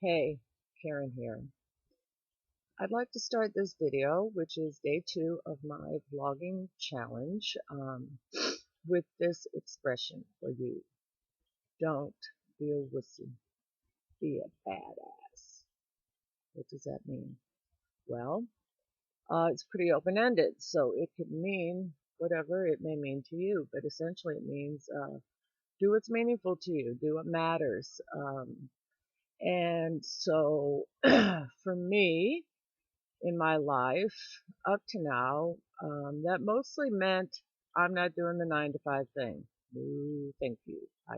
Hey, Karen here. I'd like to start this video, which is day 2 of my vlogging challenge, with this expression for you. Don't be a wussy, be a badass. What does that mean? Well, it's pretty open-ended, so it could mean whatever it may mean to you, but essentially it means do what's meaningful to you, do what matters. And so for me, in my life up to now, that mostly meant I'm not doing the 9 to 5 thing. No, thank you. I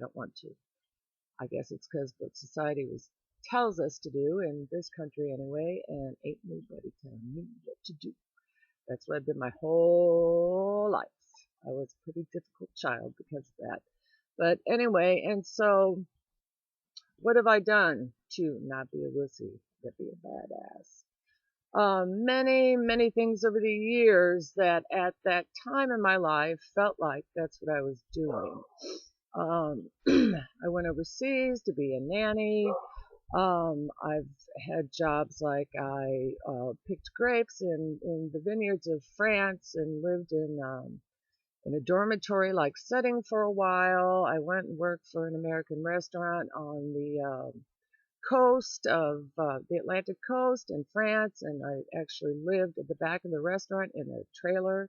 don't want to. I guess it's because what society tells us to do in this country anyway, and ain't nobody telling me what to do. That's what I've been my whole life. I was a pretty difficult child because of that. But anyway, and so what have I done to not be a wussy, but be a badass? Many things over the years that at that time in my life felt like that's what I was doing. I went overseas to be a nanny. I've had jobs like I picked grapes in the vineyards of France and lived in a dormitory-like setting for a while. I went and worked for an American restaurant on the coast of the Atlantic coast in France, and I actually lived at the back of the restaurant in a trailer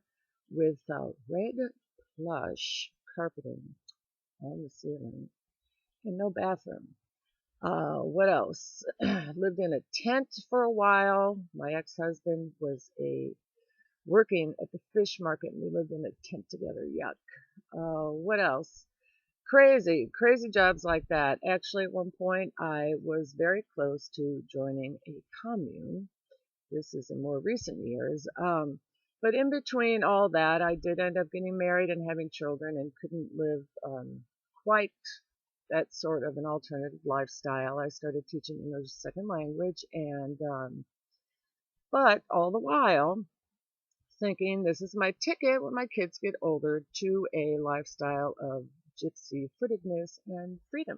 with red plush carpeting on the ceiling and no bathroom. What else? Lived in a tent for a while. My ex-husband was working at the fish market, and we lived in a tent together. Yuck. What else? Crazy jobs like that. Actually, at one point, I was very close to joining a commune. This is in more recent years. But in between all that, I did end up getting married and having children and couldn't live quite that sort of an alternative lifestyle. I started teaching English as a second language, and but all the while, thinking this is my ticket when my kids get older to a lifestyle of gypsy footedness and freedom.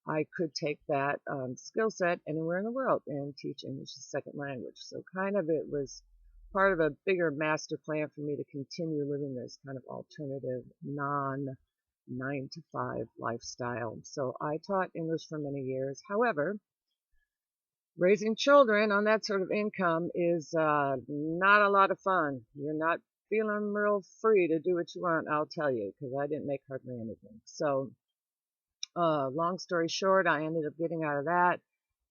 I could take that skill set anywhere in the world and teach English as a second language. So kind of it was part of a bigger master plan for me to continue living this kind of alternative non 9 to 5 lifestyle. So I taught English for many years. However, raising children on that sort of income is not a lot of fun. You're not feeling real free to do what you want, I'll tell you, because I didn't make hardly anything. So, long story short, I ended up getting out of that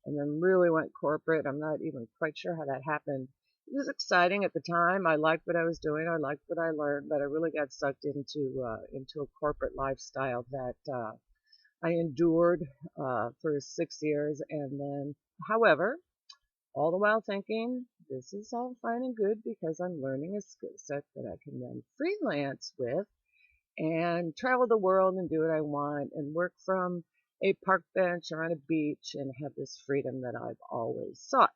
and then really went corporate. I'm not even quite sure how that happened. It was exciting at the time. I liked what I was doing. I liked what I learned, but I really got sucked into a corporate lifestyle that I endured for 6 years, and then, however, all the while thinking, this is all fine and good because I'm learning a skill set that I can then freelance with and travel the world and do what I want and work from a park bench or on a beach and have this freedom that I've always sought.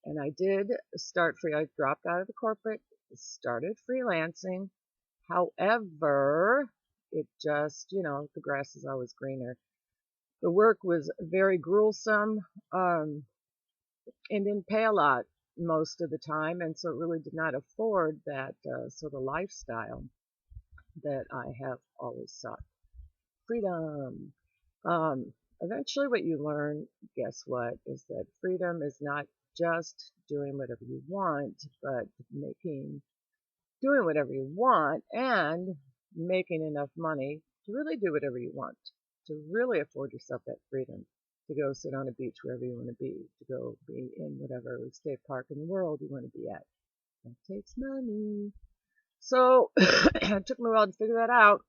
And I did start free. I dropped out of the corporate, started freelancing. However, it just, the grass is always greener. The work was very gruesome. And didn't pay a lot most of the time, and so it really did not afford that sort of lifestyle that I have always sought. Freedom. Eventually what you learn, guess what, is that freedom is not just doing whatever you want, but doing whatever you want and making enough money to really do whatever you want, to really afford yourself that freedom to go sit on a beach wherever you want to be, to go be in whatever state park in the world you want to be at. That takes money. So it took me a while to figure that out.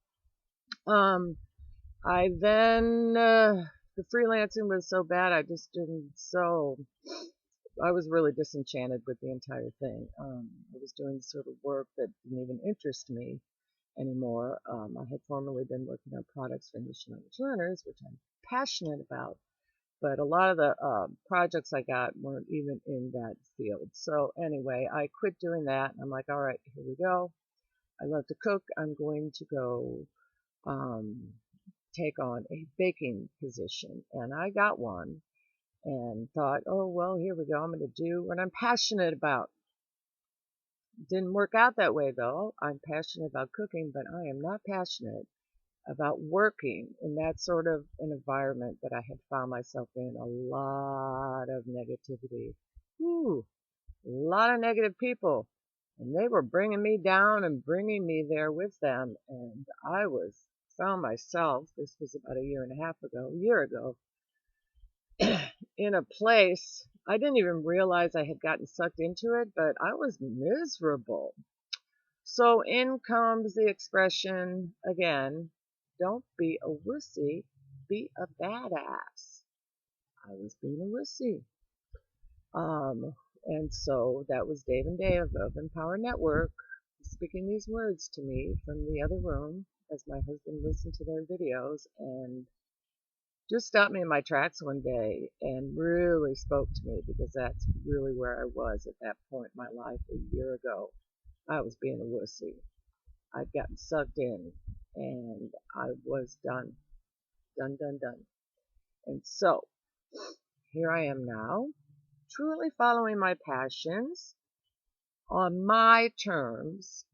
I then, the freelancing was so bad, I was really disenchanted with the entire thing. I was doing sort of work that didn't even interest me anymore. I had formerly been working on products for English language learners, which I'm passionate about, but a lot of the projects I got weren't even in that field. So anyway, I quit doing that. I'm like, all right, here we go. I love to cook. I'm going to go take on a baking position, and I got one and thought, oh, well, here we go. I'm going to do what I'm passionate about. Didn't work out that way, though. I'm passionate about cooking, but I am not passionate about working in that sort of an environment that I had found myself in. A lot of negativity. Ooh, a lot of negative people. And they were bringing me down and bringing me there with them. And I found myself, this was about a year ago, in a place, I didn't even realize I had gotten sucked into it, but I was miserable. So in comes the expression again, don't be a wussy, be a badass. I was being a wussy. And so that was Dave and Dave of Empower Network speaking these words to me from the other room as my husband listened to their videos and just stopped me in my tracks one day and really spoke to me because that's really where I was at that point in my life a year ago. I was being a wussy. I'd gotten sucked in and I was done. Done. And so here I am now, truly following my passions on my terms,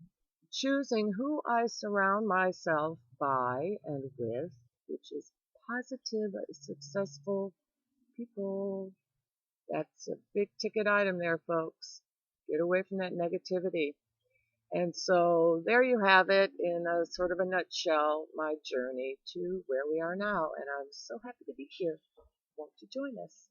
choosing who I surround myself by and with, which is positive, successful people. That's a big ticket item there, folks. Get away from that negativity. And so there you have it in a sort of a nutshell, my journey to where we are now. And I'm so happy to be here. Won't you join us?